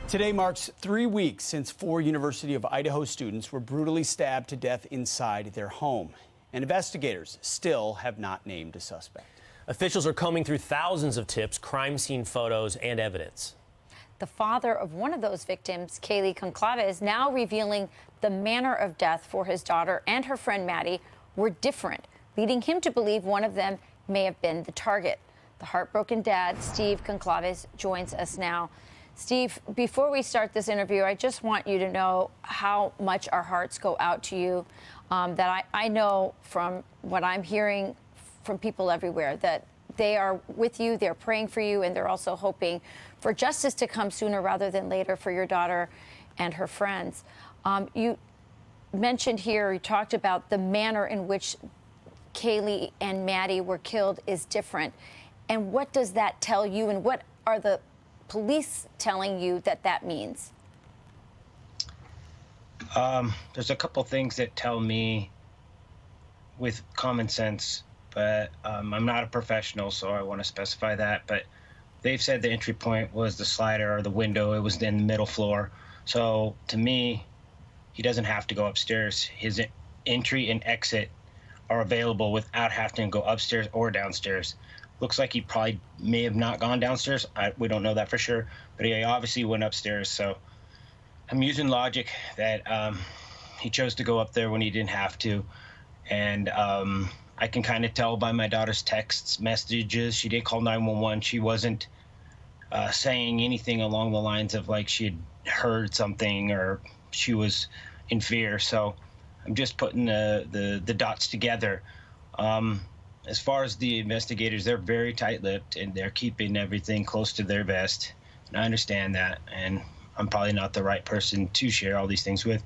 Today marks 3 weeks since 4 University of Idaho students were brutally stabbed to death inside their home. And investigators still have not named a suspect. Officials are combing through thousands of tips, crime scene photos, and evidence. The father of one of those victims, Kaylee Goncalves, is now revealing the manner of death for his daughter and her friend Maddie were different, leading him to believe one of them may have been the target. The heartbroken dad, Steve Goncalves, joins us now. Steve, before we start this interview, I just want you to know how much our hearts go out to you. That I know from what I'm hearing from people everywhere that they are with you, they're praying for you, and they're also hoping for justice to come sooner rather than later for your daughter and her friends. You mentioned here, you talked about the manner in which Kaylee and Maddie were killed is different. And what does that tell you, and what are the police telling you that means? There's a couple things that tell me with common sense, but I'm not a professional, so I want to specify that. But they've said the entry point was the slider or the window. It was in the middle floor. So to me, he doesn't have to go upstairs. His entry and exit are available without having to go upstairs or downstairs. Looks like he probably may have not gone downstairs. We don't know that for sure, but he obviously went upstairs. So I'm using logic that he chose to go up there when he didn't have to. And I can kind of tell by my daughter's texts, messages. She did call 911. She wasn't saying anything along the lines of like she had heard something or she was in fear. So I'm just putting the dots together. As far as the investigators, they're very tight-lipped and they're keeping everything close to their vest. And I understand that, and I'm probably not the right person to share all these things with.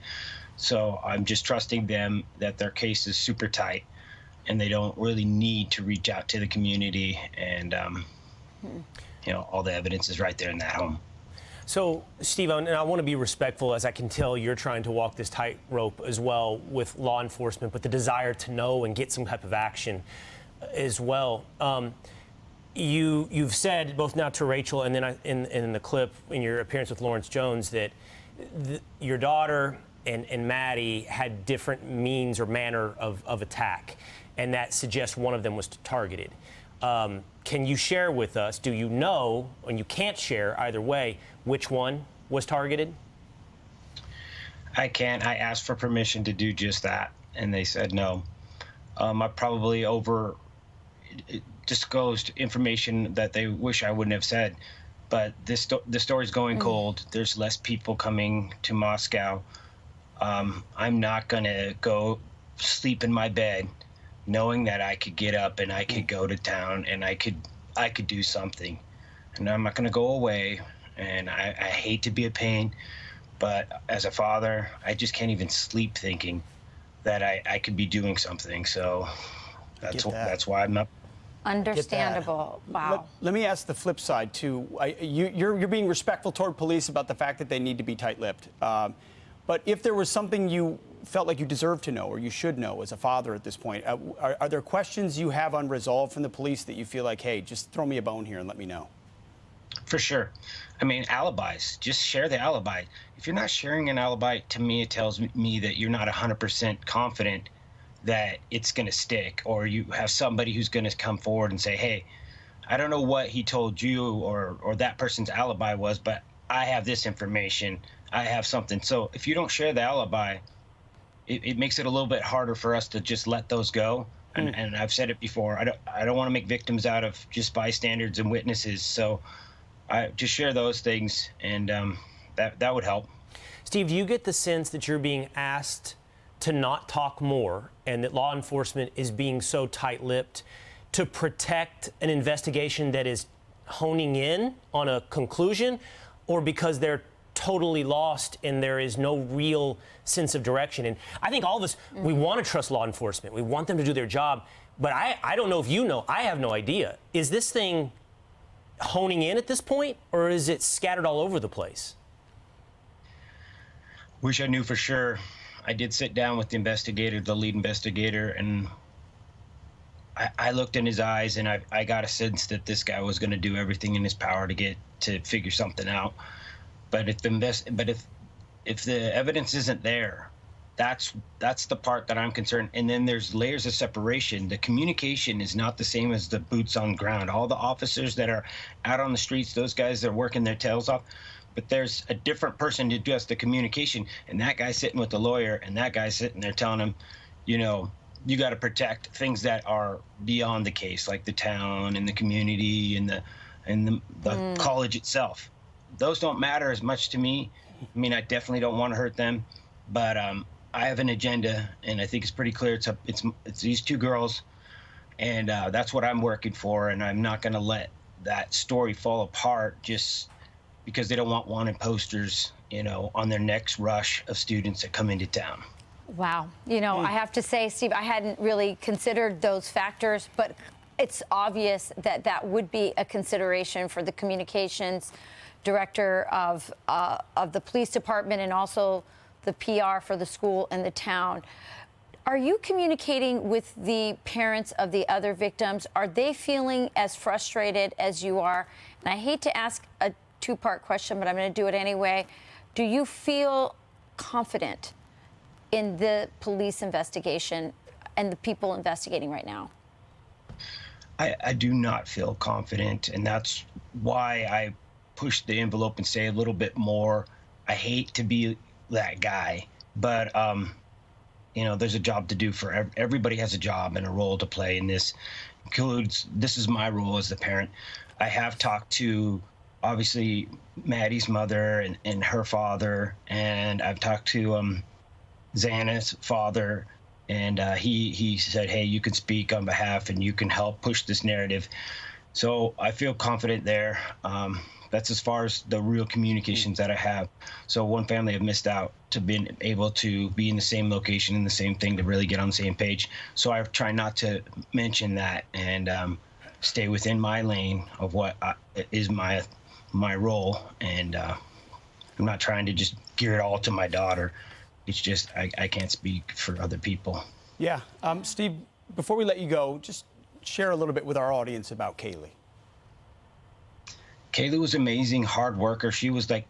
So I'm just trusting them that their case is super tight and they don't really need to reach out to the community. And, you know, all the evidence is right there in that home. So, Steve, and I want to be respectful, as I can tell you're trying to walk this tightrope as well with law enforcement, but the desire to know and get some type of action as well. You've said, both now to Rachel and then in the clip in your appearance with Lawrence Jones, that your daughter and Maddie had different means or manner of attack, and that suggests one of them was targeted. Can you share with us, do you know, and you can't share either way, which one was targeted? I can't. I asked for permission to do just that, and they said no. I probably disclosed information that they wish I wouldn't have said, but the story's going cold. There's less people coming to Moscow. I'm not gonna go sleep in my bed knowing that I could get up and I could go to town and I could do something. And I'm not gonna go away, and I hate to be a pain, but as a father, I just can't even sleep thinking that I could be doing something. So that's why I'm not. Understandable. Wow. Let me ask the flip side too. You're being respectful toward police about the fact that they need to be tight-lipped. But if there was something you felt like you deserved to know or you should know as a father at this point, are there questions you have unresolved from the police that you feel like, hey, just throw me a bone here and let me know? For sure. I mean, alibis, just share the alibi. If you're not sharing an alibi, to me, it tells me that you're not 100% confident that it's going to stick, or you have somebody who's going to come forward and say, hey, I don't know what he told you or that person's alibi was, but I have this information. I have something. So if you don't share the alibi, it makes it a little bit harder for us to just let those go. And I've said it before, I don't want to make victims out of just bystanders and witnesses. So I just share those things, and that would help. Steve, do you get the sense that you're being asked to not talk more and that law enforcement is being so tight-lipped to protect an investigation that is honing in on a conclusion, or because they're totally lost and there is no real sense of direction? And I think all of us, we want to trust law enforcement. We want them to do their job. But I don't know if you know. I have no idea. Is this thing honing in at this point, or is it scattered all over the place? Wish I knew for sure. I did sit down with the investigator, the lead investigator, and I looked in his eyes, and I got a sense that this guy was going to do everything in his power to figure something out. But if the evidence isn't there, that's the part that I'm concerned. And then there's layers of separation. The communication is not the same as the boots on ground. All the officers that are out on the streets, those guys are working their tails off. But there's a different person to do the communication, and that guy's sitting with the lawyer, and that guy's sitting there telling him, you know, you got to protect things that are beyond the case, like the town and the community and the college itself. Those don't matter as much to me. I mean, I definitely don't want to hurt them, but I have an agenda, and I think it's pretty clear. It's these two girls, and that's what I'm working for, and I'm not going to let that story fall apart just because they don't want wanted posters, you know, on their next rush of students that come into town. Wow. You know, I have to say, Steve, I hadn't really considered those factors, but it's obvious that that would be a consideration for the communications director of the police department and also the PR for the school and the town. Are you communicating with the parents of the other victims? Are they feeling as frustrated as you are? And I hate to ask a two-part question, but I'm going to do it anyway. Do you feel confident in the police investigation and the people investigating right now? I do not feel confident, and that's why I push the envelope and say a little bit more. I hate to be that guy, but you know, there's a job to do for everybody. Has a job and a role to play, and this is my role as the parent. I have talked to obviously Maddie's mother and her father, and I've talked to Xana's father, and he said, hey, you can speak on behalf and you can help push this narrative. So I feel confident there. That's as far as the real communications that I have. So one family have missed out to being able to be in the same location and the same thing to really get on the same page. So I try not to mention that and stay within my lane of what is my role. And I'm not trying to just gear it all to my daughter. It's just I can't speak for other people. Yeah. Steve, before we let you go, just share a little bit with our audience about Kaylee. Kaylee was amazing, hard worker. She was like,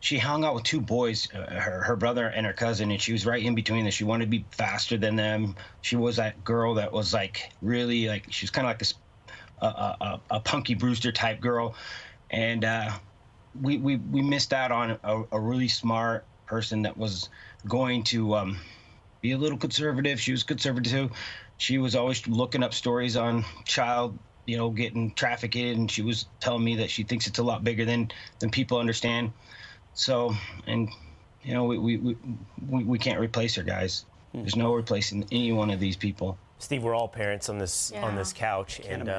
she hung out with two boys, her brother and her cousin, and she was right in between them. She wanted to be faster than them. She was that girl that was like really like, she was kind of like a Punky Brewster type girl. And we missed out on a really smart person that was going to be a little conservative. She was conservative too. She was always looking up stories on child, you know, getting trafficked, and she was telling me that she thinks it's a lot bigger than people understand. So, and you know, we can't replace her, guys. There's no replacing any one of these people. Steve, we're all parents on this couch, and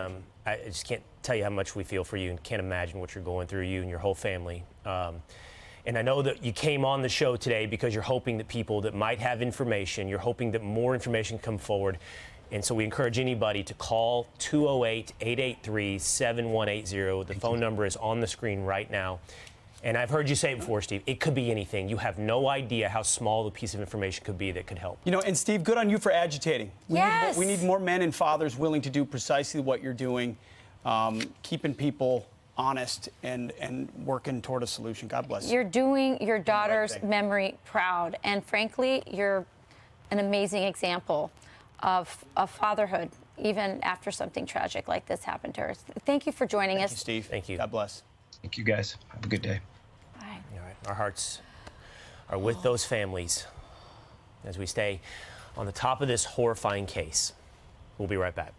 I just can't tell you how much we feel for you, and can't imagine what you're going through, you and your whole family. And I know that you came on the show today because you're hoping that people that might have information, you're hoping that more information come forward. And so we encourage anybody to call 208-883-7180. The phone number is on the screen right now. And I've heard you say it before, Steve, it could be anything. You have no idea how small the piece of information could be that could help. You know, and Steve, good on you for agitating. Yes. We need more men and fathers willing to do precisely what you're doing, keeping people honest and working toward a solution. God bless you. You're doing your daughter's memory proud. And frankly, you're an amazing example of fatherhood, even after something tragic like this happened to her. Thank you for joining us. Thank you, Steve. Thank you. God bless. Thank you, guys. Have a good day. Bye. All right. Our hearts are with those families as we stay on the top of this horrifying case. We'll be right back.